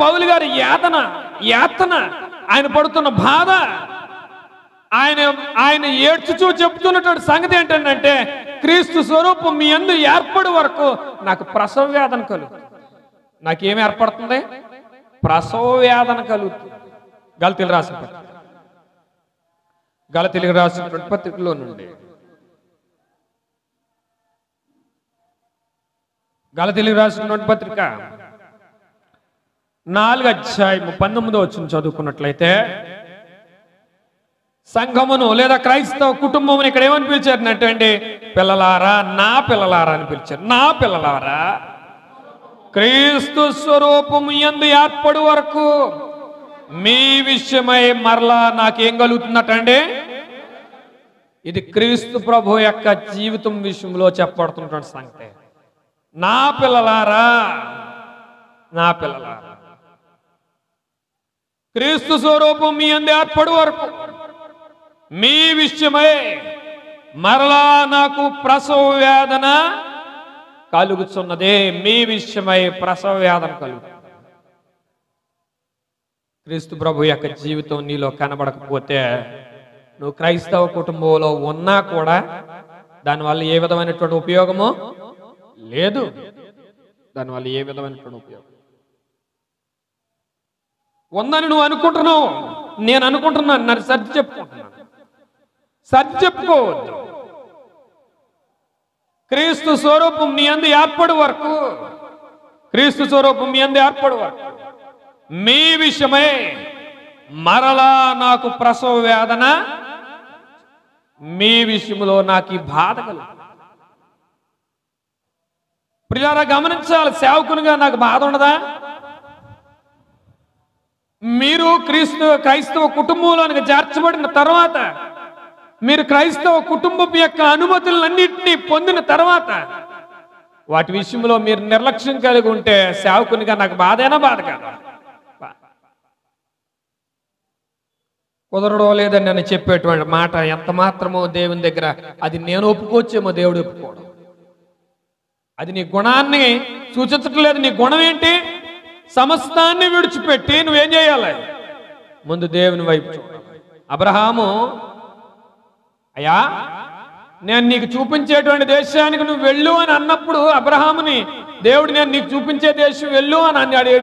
పౌలు గారి యాతన ఆయన పడుతున్న బాధ, ఆయన ఏడ్చుచూ చెప్తున్నటువంటి సంగతి ఏంటంటే, క్రీస్తు స్వరూపం మీ యందు ఏర్పడే వరకు నాకు ప్రసవ వేదన కలుగుతుంది. నాకేమి ఏర్పడుతుంది? ప్రసవ వేదన కలుగుతుంది. గలతీయులకు రాసినటువంటి పత్రికలో నుండి గలతీయులకు రాసినటువంటి పత్రిక 4:19 చదువుకున్నట్లయితే, సంఘమును లేదా క్రైస్తవ కుటుంబమును ఇక్కడ ఏమని పిలిచారు అంటే, పిల్లలారా, నా పిల్లలారా అని పిలిచారు. నా పిల్లలారా, క్రీస్తు స్వరూపము యందు ఏర్పడు వరకు మీ విషయమై మరలా నాకేం కలుగుతున్నట్టండి? ఇది క్రీస్తు ప్రభు యొక్క జీవితం విషయంలో చెప్పబడుతున్నటువంటి సంగతి. నా పిల్లలారా, నా పిల్లలారా, క్రీస్తు స్వరూపం మీ యందు ఏర్పడు వరకు మీ విషయమై మరలా నాకు ప్రసవ వేదన కలుగుతున్నదే. మీ విషయమై ప్రసవ వేదన కలుగుతుంది. క్రీస్తు ప్రభు యొక్క జీవితం నీలో కనబడకపోతే, నువ్వు క్రైస్తవ కుటుంబంలో ఉన్నా కూడా దానివల్ల ఏ విధమైనటువంటి ఉపయోగము లేదు. దానివల్ల ఏ విధమైనటువంటి ఉపయోగం ఉందని నువ్వు అనుకుంటున్నావు, నేను అనుకుంటున్నాను, నన్ను సర్ది చెప్పుకుంటున్నాను. సర్ది చెప్పుకోవద్దు. క్రీస్తు స్వరూపం నీ యందు ఏర్పడు వరకు, క్రీస్తు స్వరూపం మీ యందు ఏర్పడు వరకు మీ విషయమై మరలా నాకు ప్రసవ వేదన, మీ విషయంలో నాకు ఈ బాధ కలుగు. ప్రియులారా, గమనించాలి, సేవకునిగా నాకు బాధ ఉండదా? మీరు క్రైస్తవ కుటుంబంలోనికి చేర్చబడిన తర్వాత, మీరు క్రైస్తవ కుటుంబం యొక్క అనుమతులన్నింటినీ పొందిన తర్వాత, వాటి విషయంలో మీరు నిర్లక్ష్యం కలిగి ఉంటే సేవకునిగా నాకు బాధైనా బాధ కాదు. కుదరడం లేదని నేను చెప్పేటువంటి మాట ఎంత మాత్రమో దేవుని దగ్గర అది నేను ఒప్పుకోవచ్చేమో, దేవుడు ఒప్పుకోవడం. అది నీ గుణాన్ని సూచించటం లేదు. నీ గుణం ఏంటి? సమస్తాన్ని విడిచిపెట్టి నువ్వేం చేయాలి? ముందు దేవుని వైపు చూడాలి. అబ్రహాము, అయ్యా నేను నీకు చూపించేటువంటి దేశానికి నువ్వు వెళ్ళు అని అన్నప్పుడు అబ్రహాముని దేవుడు, నేను నీకు చూపించే దేశం వెళ్ళు అని అన్నాడు.